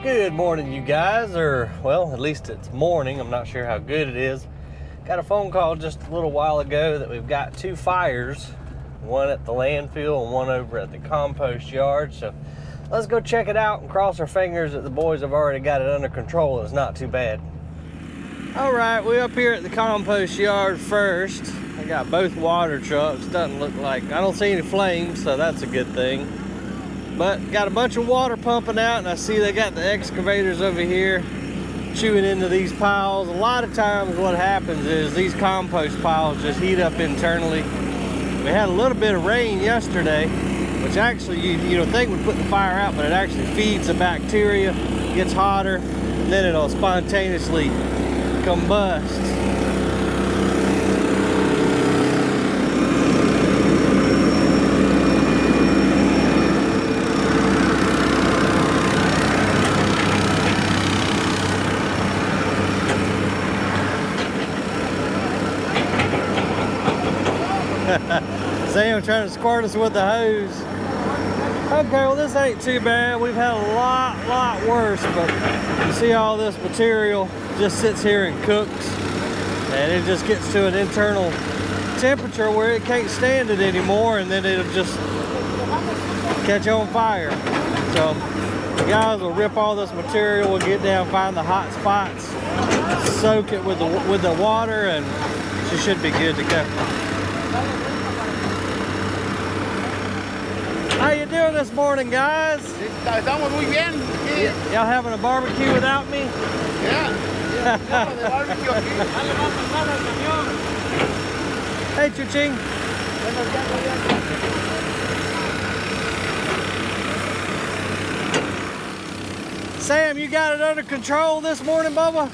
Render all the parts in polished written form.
Good morning, you guys, or well, at least it's morning. I'm not sure how good it is. Got a phone call just a little while ago that we've got two fires, one at the landfill and one over at the compost yard. So let's go check it out and cross our fingers that the boys have already got it under control and it's not too bad. All right, we're up here at the compost yard first. I got both water trucks. Doesn't look like, I don't see any flames, so that's a good thing. But got a bunch of water pumping out, and I see they got the excavators over here chewing into these piles. A lot of times what happens is these compost piles just heat up internally. We had a little bit of rain yesterday, which actually you don't think would put the fire out, but it actually feeds the bacteria, gets hotter, and then it'll spontaneously combust. Sam trying to squirt us with the hose. Okay, well this ain't too bad. We've had a lot worse, but you see all this material just sits here and cooks, and it just gets to an internal temperature where it can't stand it anymore, and then it'll just catch on fire. So the guys will rip all this material, we'll get down, find the hot spots, soak it with the water, and she should be good to go. How you doing this morning, guys? Estamos muy bien. Y'all having a barbecue without me? Yeah. Hey, Chuching. Sam, you got it under control this morning, Bubba?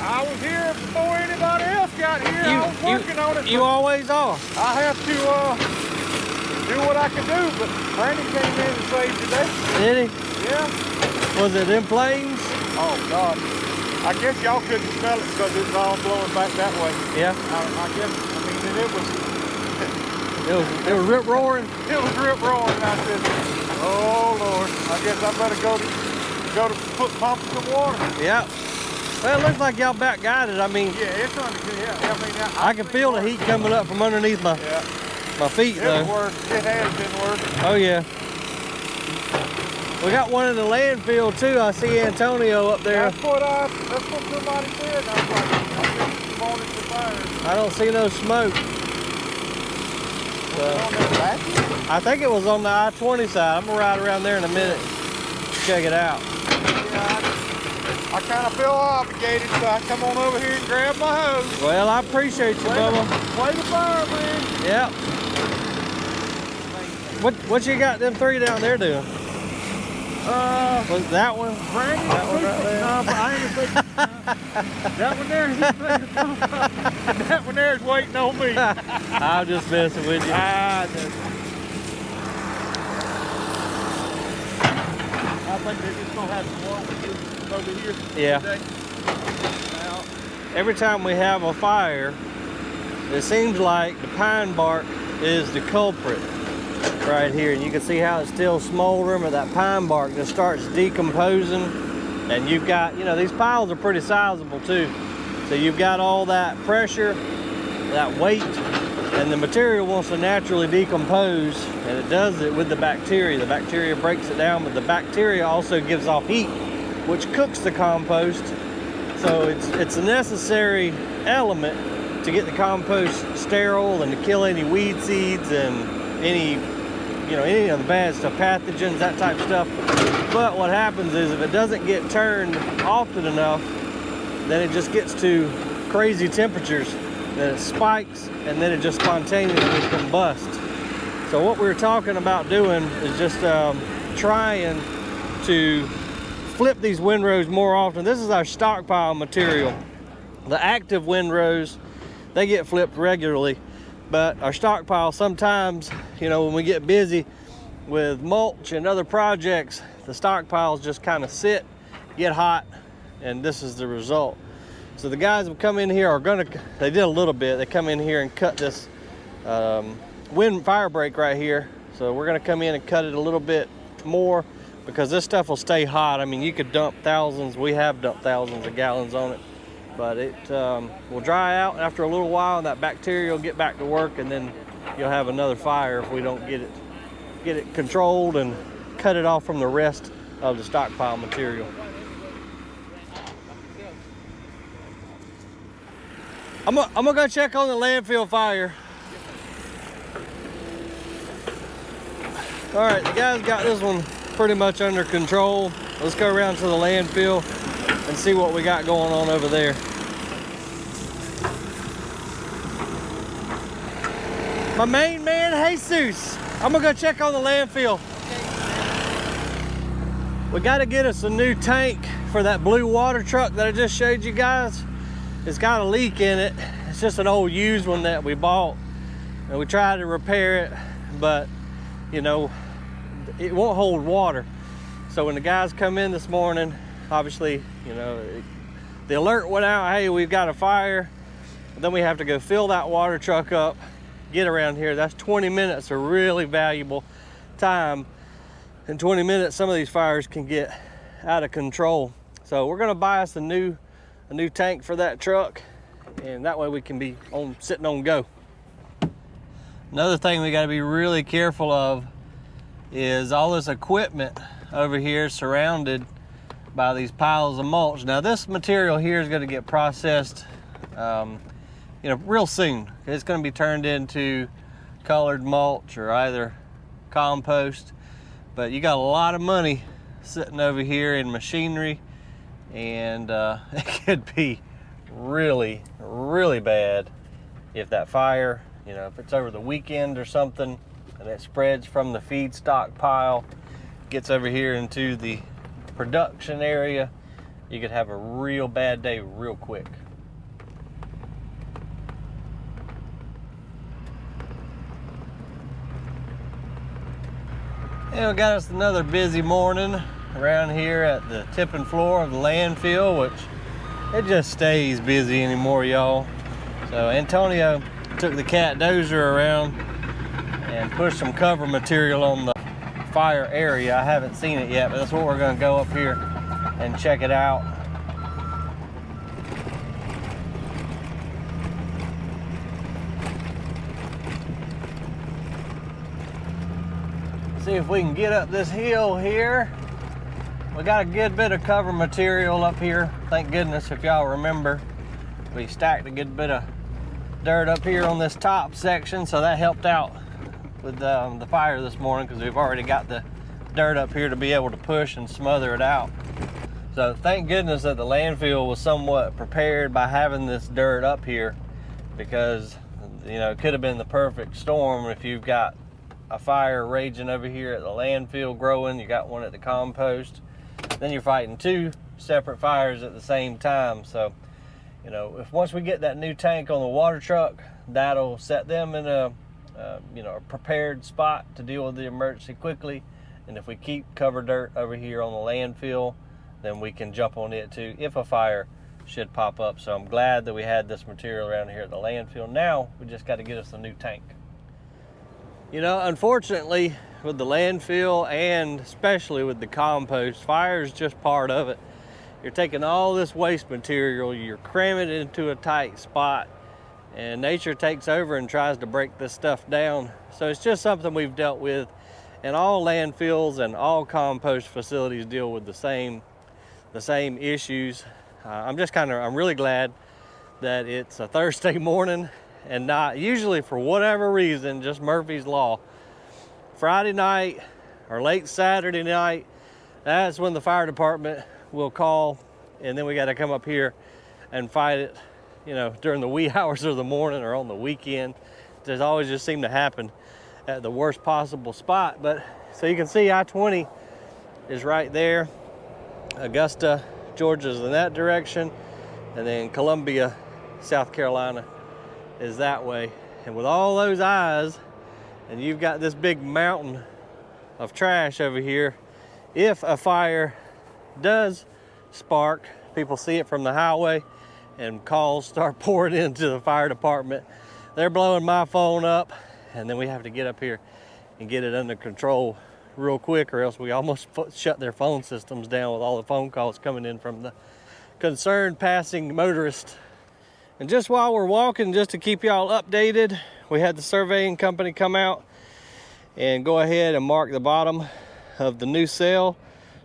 I was here before anybody else got here. I was working on it. You always are. I have to do what I can do, but Brandon came in and saved the day. Did he? Yeah. Was it in flames? Oh, God. I guess y'all couldn't smell it because it was all blowing back that way. Yeah. I guess, I mean, and it was rip roaring. It was rip roaring. I said, oh, Lord, I guess I better go to pump some water. Yeah. Well, it looks like y'all back got it. I mean, yeah, it's under good. Yeah, I mean, I can feel the heat coming up from underneath my feet, though. It has been working. Oh, yeah. We got one in the landfill, too. I see Antonio up there. That's what somebody said. I was like, I'm wanting to fire. I don't see no smoke. I think it was on the I-20 side. I'm going to ride around there in a minute. Check it out. Yeah, I kind of feel obligated, so I come on over here and grab my hose. Well, I appreciate you, Bubba. Play the fire, man. Yep. What you got them three down there doing? Was that one? Brandon, that one right there? I ain't that one there. That one there is waiting on me. I'm just messing with you. I think they're just gonna have some water over here. Yeah. Today. Now, every time we have a fire, it seems like the pine bark is the culprit right here, and you can see how it's still smoldering, but that pine bark just starts decomposing, and you've got, these piles are pretty sizable too, so you've got all that pressure, that weight, and the material wants to naturally decompose, and it does it with the bacteria. The bacteria breaks it down, but the bacteria also gives off heat, which cooks the compost. So it's a necessary element to get the compost sterile and to kill any weed seeds and any of the bad stuff, pathogens, that type of stuff. But what happens is if it doesn't get turned often enough, then it just gets to crazy temperatures, then it spikes, and then it just spontaneously combusts. So what we're talking about doing is just trying to flip these windrows more often. This is our stockpile material. The active windrows, they get flipped regularly, but our stockpile sometimes, when we get busy with mulch and other projects, the stockpiles just kind of sit, get hot, and this is the result. So the guys who come in here they did a little bit, they come in here and cut this wind fire break right here. So we're gonna come in and cut it a little bit more. because this stuff will stay hot. I mean, you could dump thousands, we have dumped thousands of gallons on it, but it will dry out after a little while, and that bacteria will get back to work, and then you'll have another fire if we don't get it controlled and cut it off from the rest of the stockpile material. I'm gonna go check on the landfill fire. All right, the guys got this one pretty much under control. Let's go around to the landfill and see what we got going on over there. My main man, Jesus. I'm gonna go check on the landfill. We gotta get us a new tank for that blue water truck that I just showed you guys. It's got a leak in it. It's just an old used one that we bought, and we tried to repair it, but you know, it won't hold water. So when the guys come in this morning, obviously, you know, the alert went out, hey, we've got a fire. Then we have to go fill that water truck up, get around here. That's 20 minutes of really valuable time. In 20 minutes, some of these fires can get out of control. So we're gonna buy us a new tank for that truck, and that way we can be sitting on go. Another thing we gotta be really careful of is all this equipment over here surrounded by these piles of mulch. Now this material here is gonna get processed you know, real soon. It's gonna be turned into colored mulch or either compost, but you got a lot of money sitting over here in machinery, and it could be really, really bad if that fire, you know, if it's over the weekend or something and it spreads from the feed stockpile, gets over here into the production area, you could have a real bad day real quick. And we got us another busy morning around here at the tipping floor of the landfill, which it just stays busy anymore, y'all. So Antonio took the cat dozer around and pushed some cover material on the fire area. I haven't seen it yet, but that's what we're gonna go up here and check it out. See if we can get up this hill here. We got a good bit of cover material up here. Thank goodness, if y'all remember, we stacked a good bit of dirt up here on this top section, so that helped out with the fire this morning, because we've already got the dirt up here to be able to push and smother it out. So thank goodness that the landfill was somewhat prepared by having this dirt up here, because you know, it could have been the perfect storm if you've got a fire raging over here at the landfill growing, you got one at the compost, then you're fighting two separate fires at the same time. So, you know, if once we get that new tank on the water truck, that'll set them in a you know, a prepared spot to deal with the emergency quickly. And if we keep cover dirt over here on the landfill, then we can jump on it too if a fire should pop up. So I'm glad that we had this material around here at the landfill. Now we just got to get us a new tank. You know, unfortunately, with the landfill and especially with the compost, fire is just part of it. You're taking all this waste material, you're cramming it into a tight spot, and nature takes over and tries to break this stuff down. So it's just something we've dealt with, and all landfills and all compost facilities deal with the same issues. I'm really glad that it's a Thursday morning and not usually, for whatever reason, just Murphy's Law. Friday night or late Saturday night, that's when the fire department will call, and then we got to come up here and fight it, you know, during the wee hours of the morning or on the weekend. There's always just seem to happen at the worst possible spot. But so you can see I-20 is right there. Augusta, Georgia's in that direction, and then Columbia, South Carolina is that way. And with all those eyes, and you've got this big mountain of trash over here, if a fire does spark, people see it from the highway and calls start pouring into the fire department. They're blowing my phone up, and then we have to get up here and get it under control real quick, or else we almost shut their phone systems down with all the phone calls coming in from the concerned passing motorists. And just while we're walking, just to keep y'all updated, we had the surveying company come out and go ahead and mark the bottom of the new cell.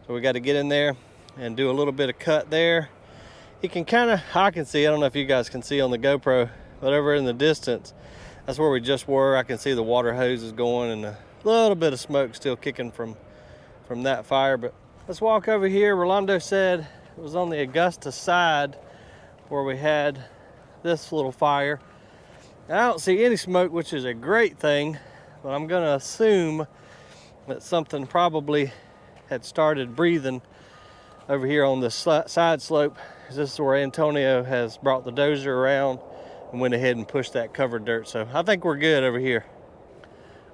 So we got to get in there and do a little bit of cut there. You can kind of, I can see, I don't know if you guys can see on the GoPro, but over in the distance, that's where we just were. I can see the water hoses going and a little bit of smoke still kicking from that fire. But let's walk over here. Rolando said it was on the Augusta side where we had this little fire. I don't see any smoke, which is a great thing, but I'm gonna assume that something probably had started breathing over here on the side slope. This is where Antonio has brought the dozer around and went ahead and pushed that covered dirt. So I think we're good over here.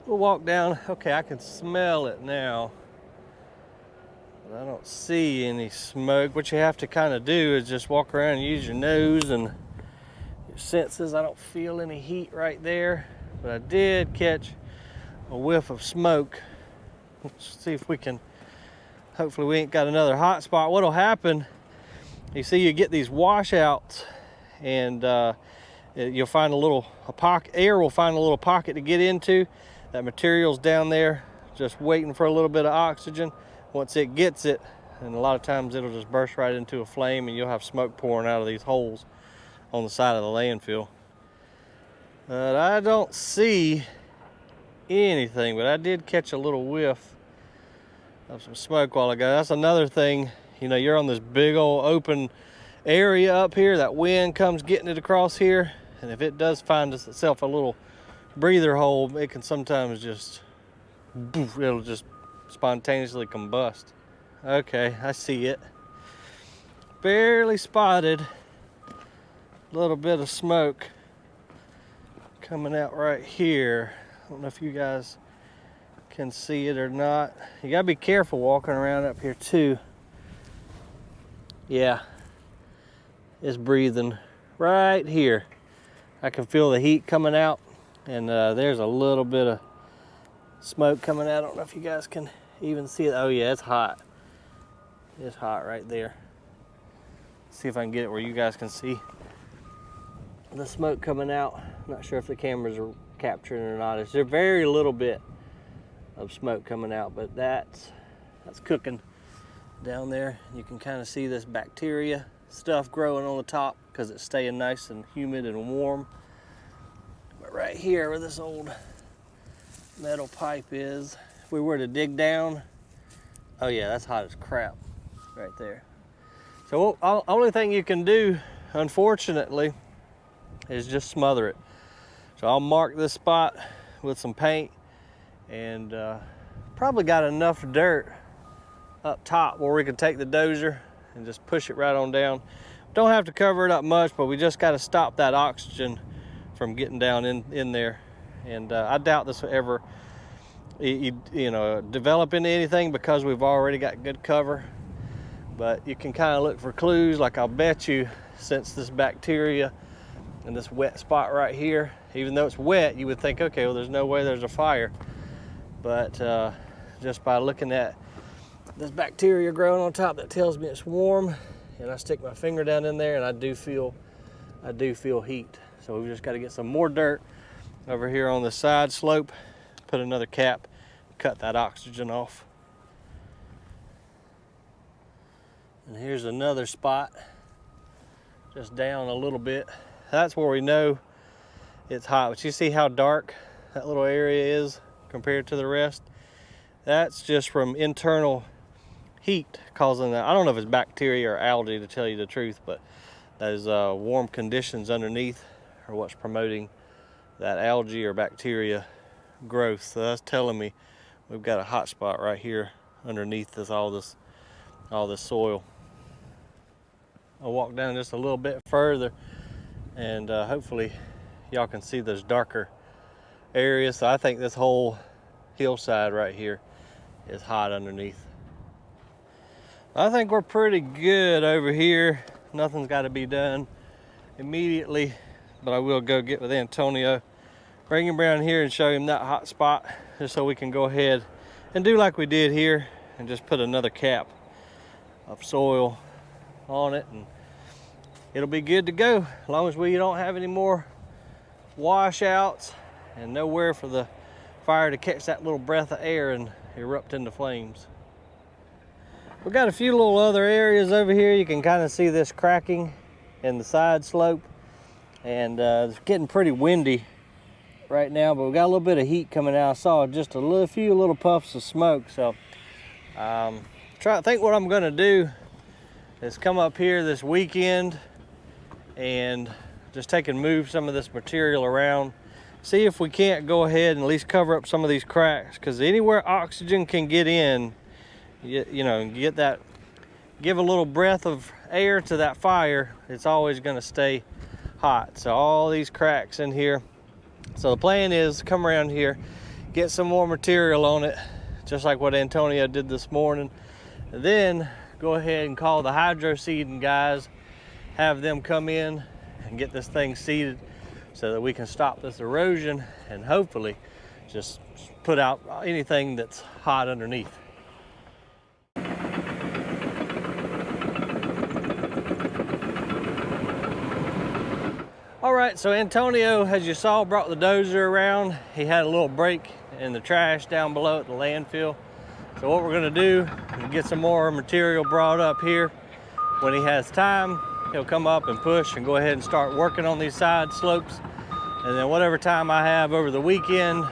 We'll walk down. Okay, I can smell it now, but I don't see any smoke. What you have to kind of do is just walk around and use your nose and your senses. I don't feel any heat right there, but I did catch a whiff of smoke. Let's see if we can, hopefully we ain't got another hot spot. What'll happen, you see you get these washouts, and you'll find a pocket, air will find a little pocket to get into. That material's down there just waiting for a little bit of oxygen. Once it gets it, and a lot of times it'll just burst right into a flame, and you'll have smoke pouring out of these holes on the side of the landfill. But I don't see anything, but I did catch a little whiff of some smoke a while ago. That's another thing, you know, you're on this big old open area up here, that wind comes getting it across here, and if it does find itself a little breather hole, it can sometimes just, it'll just spontaneously combust. Okay, I see it. Barely spotted. A little bit of smoke coming out right here. I don't know if you guys can see it or not. You gotta be careful walking around up here too. Yeah, it's breathing right here. I can feel the heat coming out, and there's a little bit of smoke coming out. I don't know if you guys can even see it. Oh yeah, it's hot. It's hot right there. See if I can get it where you guys can see the smoke coming out. I'm not sure if the cameras are capturing it or not. There's a very little bit of smoke coming out, but that's cooking down there. You can kind of see this bacteria stuff growing on the top because it's staying nice and humid and warm. But right here where this old metal pipe is, if we were to dig down, oh yeah, that's hot as crap right there. So only thing you can do, unfortunately, is just smother it. So I'll mark this spot with some paint, and probably got enough dirt up top where we can take the dozer and just push it right on down. Don't have to cover it up much, but we just got to stop that oxygen from getting down in there. And I doubt this will ever develop into anything because we've already got good cover. But you can kind of look for clues. Like, I'll bet you, since this bacteria and this wet spot right here, even though it's wet, you would think, okay, well, there's no way there's a fire. But just by looking at this bacteria growing on top, that tells me it's warm. And I stick my finger down in there, and I do feel heat. So we've just got to get some more dirt over here on the side slope, put another cap, cut that oxygen off. And here's another spot just down a little bit. That's where we know it's hot. But you see how dark that little area is compared to the rest? That's just from internal heat causing that. I don't know if it's bacteria or algae, to tell you the truth, but those warm conditions underneath are what's promoting that algae or bacteria growth. So that's telling me we've got a hot spot right here underneath all this soil. I'll walk down just a little bit further, and hopefully y'all can see those darker areas. So I think this whole hillside right here is hot underneath. I think we're pretty good over here. Nothing's got to be done immediately, but I will go get with Antonio, bring him around here and show him that hot spot, just so we can go ahead and do like we did here and just put another cap of soil on it, and it'll be good to go as long as we don't have any more washouts and nowhere for the fire to catch that little breath of air and erupt into flames. We've got a few little other areas over here. You can kind of see this cracking in the side slope, and it's getting pretty windy right now, but we got a little bit of heat coming out. I saw just a few little puffs of smoke, so I think what I'm gonna do is come up here this weekend and just take and move some of this material around, see if we can't go ahead and at least cover up some of these cracks, because anywhere oxygen can get in, you know, get that, give a little breath of air to that fire, it's always going to stay hot. So all these cracks in here, so the plan is come around here, get some more material on it, just like what Antonio did this morning, and then go ahead and call the hydro seeding guys, have them come in and get this thing seeded so that we can stop this erosion and hopefully just put out anything that's hot underneath. All right, so Antonio, as you saw, brought the dozer around. He had a little break in the trash down below at the landfill. So what we're gonna do is get some more material brought up here. When he has time, he'll come up and push and go ahead and start working on these side slopes. And then whatever time I have over the weekend,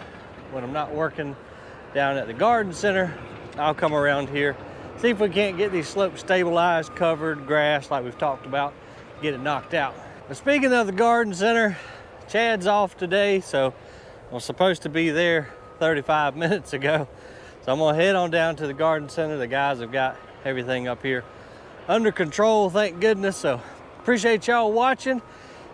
when I'm not working down at the garden center, I'll come around here, see if we can't get these slopes stabilized, covered, grass like we've talked about, get it knocked out. But speaking of the garden center, Chad's off today, so I was supposed to be there 35 minutes ago. So I'm gonna head on down to the garden center. The guys have got everything up here under control, thank goodness. So appreciate y'all watching,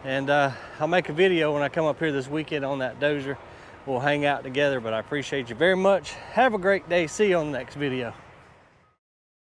and I'll make a video when I come up here this weekend on that dozer. We'll hang out together, but I appreciate you very much. Have a great day. See you on the next video.